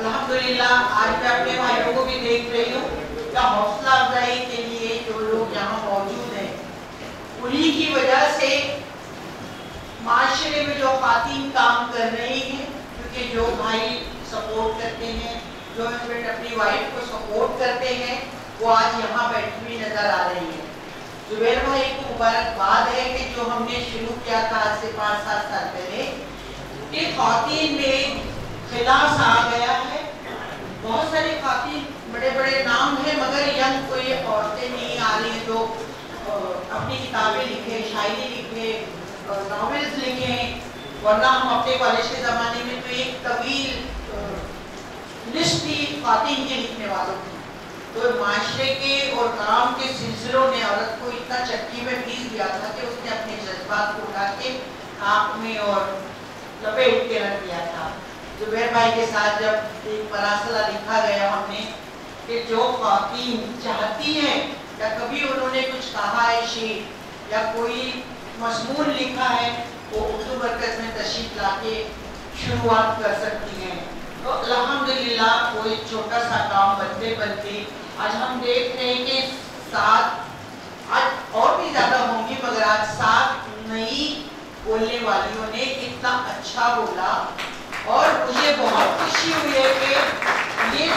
अल्हम्दुलिल्लाह आज मैं अपने भाइयों को भी देख रही हूँ कि हौसला अफजाई के लिए जो लोग यहाँ मौजूद हैं, उन्हीं की वजह से माशरे में जो खातिन काम कर रही हैं, क्योंकि जो भाई सपोर्ट करते हैं, जो हस्बैंड अपनी वाइफ को सपोर्ट करते हैं, वो आज यहाँ बैठी हुई नजर आ रही है। जुबैर भाई को मुबारकबाद है कि जो हमने शुरू किया था आज से 5-7 साल पहले, कि खातिन में खिलाफ आ गया है। बहुत सारी खातिन बड़े बड़े नाम हैं, मगर यंग कोई औरतें नहीं आ रही हैं जो अपनी किताबें लिखे, शायरी लिखे, नॉवेल्स लिखे। वरना हम अपने कॉलेज के ज़माने में तो एक तवील लिस्ट थी खातिन के लिखने वालों की। तो माशरे के और काम के सिलसिलों ने औरत को इतना चक्की में पीस दिया था कि उसने अपने जज्बात को उठा के आँख में और लपेट के रख दिया था। जुबैर भाई के साथ जब एक मरासला लिखा गया हमने कि जो खातिन चाहती है, या कभी उन्होंने कुछ कहा है शेर या कोई मजमून लिखा है, वो उर्दू मरकज में तशरीफ लाके शुरुआत कर सकती हैं। तो अल्हम्दुलिल्लाह वो एक छोटा सा काम बनते बनते आज हम देख रहे हैं कि 7, आज और भी ज़्यादा होंगी, मगर आज 7 नई बोलने वालियों ने इतना अच्छा बोला। और मुझे बहुत खुशी हुई है कि ये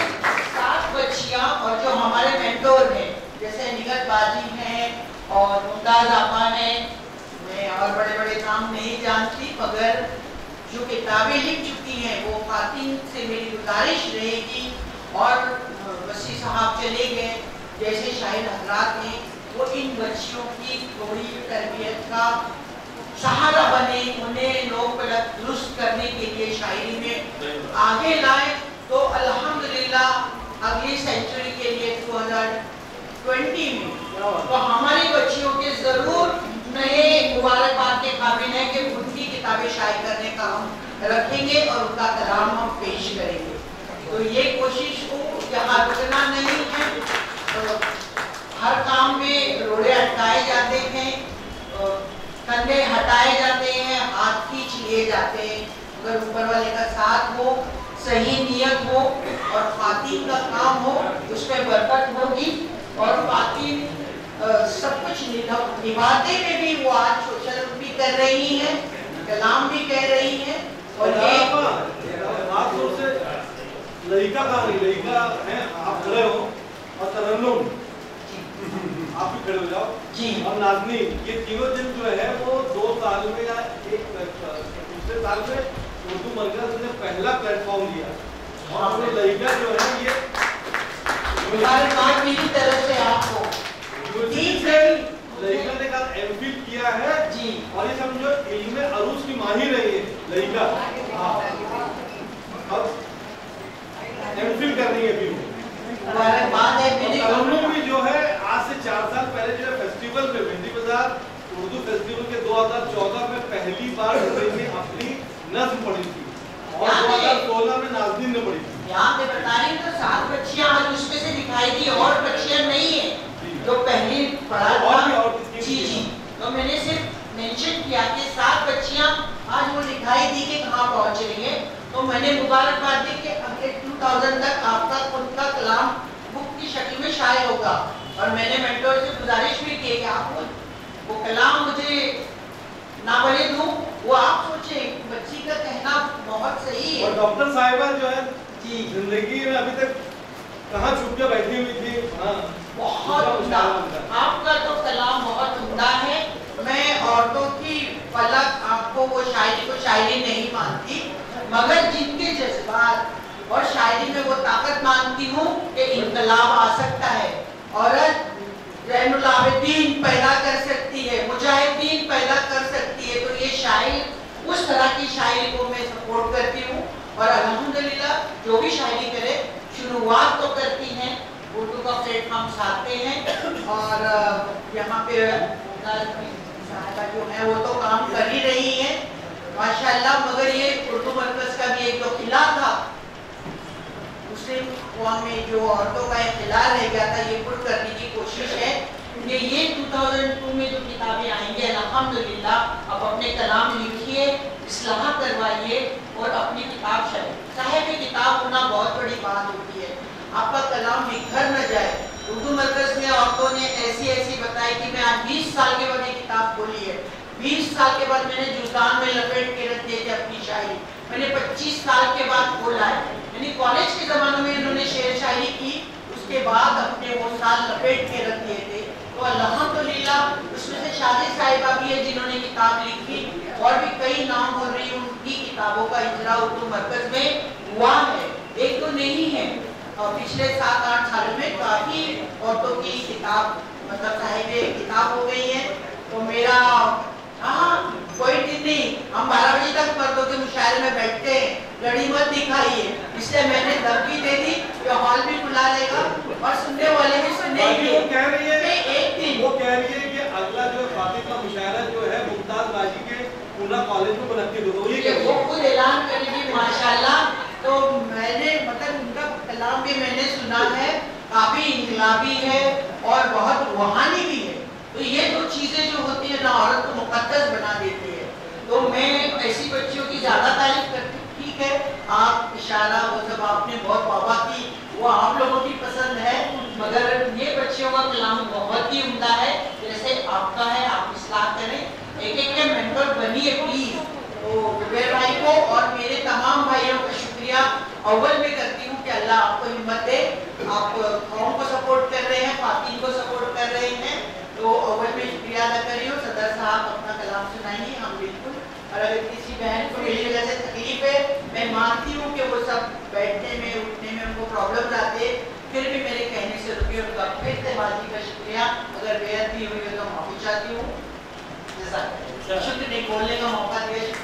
7 बच्चियाँ और जो हमारे मेंटोर हैं, जैसे निगत बाजी हैं और मुमताज आपा हैं, मैं और बड़े बड़े नाम नहीं जानती, मगर जो किताबें लिख चुकी हैं वो खातिन से मेरी गुजारिश रहेगी। और वसी साहब चले गए, जैसे शाहिद हजरात ने, वो इन बच्चियों की थोड़ी तरबियत का सहारा बने, उन्हें लोग दुरुस्त करने के लिए शायरी में आगे लाए। तो अल्हम्दुलिल्लाह अगली सेंचुरी के लिए 2020 में तो हमारी बच्चियों के जरूर नए मुबारकबाद के काबिल है कि उनकी किताबें शाये करने का हम रखेंगे और उनका कलाम हम पेश करेंगे। तो ये कोशिश हो, यहाँ रुकना नहीं है। तो हर काम में रोड़े अटकाए जाते हैं, कंधे हटाए जाते हैं, हाथ खींच लिए जाते हैं। अगर ऊपर वाले का साथ हो, सही नियत हो और खातिन का काम हो, उसमें बरकत होगी। और खातिन सब कुछ निभाते में भी वो आज सोशल भी कर रही हैं, कलाम भी कह रही हैं। और ये लड़का का लड़का है, आप खड़े हो और तरन्नुम आप भी खड़े हो जाओ जी। और नाज़नी, ये तीनों दिन जो है वो 2 साल में या पिछले साल में उर्दू मरकज ने पहला प्लेटफॉर्म दिया। और हमने लड़का जो है ये मुबारकबाद मेरी तरफ से आपको। लड़का ने कल एमफिल किया है जी, और ये समझो इल्म अरूज की माहिर रही है लड़का। अब एमफिल कर रही है फिर मुबारकबाद है। तरन्नुम भी जो है आज से 4 साल पहले जो है फेस्टिवल में मेहंदी बाजार उर्दू फेस्टिवल के 2014 में पहली बार ने अपनी नज्म पढ़ी थी और 2016 में नाज़नीन ने पढ़ी थी। यहाँ पे बता रही तो 7 बच्चियाँ आज उसमें से दिखाई दी, और बच्चियाँ नहीं है जो पहली पढ़ा था। जी जी, तो मैंने सिर्फ मेंशन किया कि 7 बच्चियाँ आज वो दिखाई दी कि कहाँ पहुँच रही है। तो मैंने मुबारकबाद दी कि अगले 2000 तक आपका खुद का कलाम बुक की शक्ल में शाये होगा। और मैंने मेंटोर से गुजारिश भी की कि आप वो कलाम मुझे ना बने दूँ, वो आप सोचें। बच्ची का कहना बहुत सही है। और डॉक्टर साहिबा जो है जी, जिंदगी में अभी तक कहाँ छुप के बैठी हुई थी। हाँ, बहुत उम्दा, आपका तो कलाम बहुत उम्दा है। मैं औरतों की पलक आपको वो शायरी को शायरी नहीं मानती, मगर जिनके जज्बात और शायरी में वो ताकत मानती हूँ कि इनकलाब आ सकता है। औरत जो भी शायरी करे शुरुआत तो करती हैं, उर्दू का प्लेटफॉर्म साधते हैं और यहाँ पे साहिबा जो है वो तो काम कर ही रही है माशाअल्लाह। मगर ये उर्दू मरकज का भी एक जो खिला था, मुस्लिम कौम में जो औरतों का एक खिला रह गया था, ये पूर्ण करने की कोशिश है कि ये 2002 में जो किताबें आएंगे अल्हम्दुलिल्लाह अब अपने कलाम लिखिए, इस्लाह करवाइए और अपनी किताब छापिए। साहिब किताब होना बहुत बड़ी बात होती है, आपका कलाम बिखर न जाए। उर्दू मरकज में औरतों ने ऐसी बताई कि मैं आज 20 साल के बाद ये किताब खोली है, 20 साल के बाद मैंने जुज़ान में लपेट के रख दिए थे अपनी शायरी, मैंने 25 साल के बाद खोला है। यानी कॉलेज के ज़मानों में इन्होंने शेर शायरी की, उसके बाद अपने वो साल लपेट के रख दिए थे। तो अल्हम्दुलिल्लाह उसमें से शादी साहिबा भी है जिन्होंने किताब लिखी, और भी कई नाम हो रही उनकी किताबों का इजरा उर्दू मरकज में हुआ है, एक तो नहीं है। और पिछले 7-8 साल में काफ़ी औरतों की किताब मतलब साहिबे किताब हो गई है। तो मेरा कोई दिन नहीं, हम 12 बजे तक मर्दों के मुशायरे में बैठते हैं, लड़ी मत दिखाइए, इसलिए मैंने धमकी दे दी कि हॉल भी खुला लेगा और सुनने वाले भी सुनेंगे। वो कह रही है एक दिन वो कह रही है कि अगला जो खातिब का मुशायरा जो है मुमताज बाजी के पूना कॉलेज में मुनक्किद होगा, ये वो खुद ऐलान करेगी माशाल्लाह। तो मैंने मतलब उनका कलाम भी मैंने सुना है, काफी इनकलाबी है और बहुत रूहानी भी है। तो ये दो चीजें जो होती है ना औरत को मुकद्दस बना देती है। तो मैं ऐसी बच्चियों की ज्यादा तारीफ करती हूँ, ठीक है आप इशारा वो सब आपने बहुत बाबा की, वो आप लोगों की पसंद है, मगर ये बच्चियों का कलाम बहुत ही उम्दा है जैसे आपका है। आप इस्लाह करें, एक के मेंटर बनिए प्लीज। तो जुबैर भाई को और मेरे तमाम भाइयों का शुक्रिया अव्वल में करती हूँ कि अल्लाह आपको हिम्मत दे, आप कौम को सपोर्ट कर रहे हैं, खातिन को सपोर्ट कर रहे हैं, तो अव्वल में शुक्रिया अदा कर रही हूँ। सदर साहब अपना कलाम सुनाइए, हम बिल्कुल। और अगर किसी बहन को मेरी वजह से तकलीफ है, मैं मानती हूँ कि वो सब बैठने में उठने में उनको प्रॉब्लम आते, फिर भी मेरे कहने से रुके, उनका फिर से बाजी का शुक्रिया। अगर बेहद भी हुई हो तो माफी चाहती हूँ, शुक्र नहीं बोलने का मौका दिया।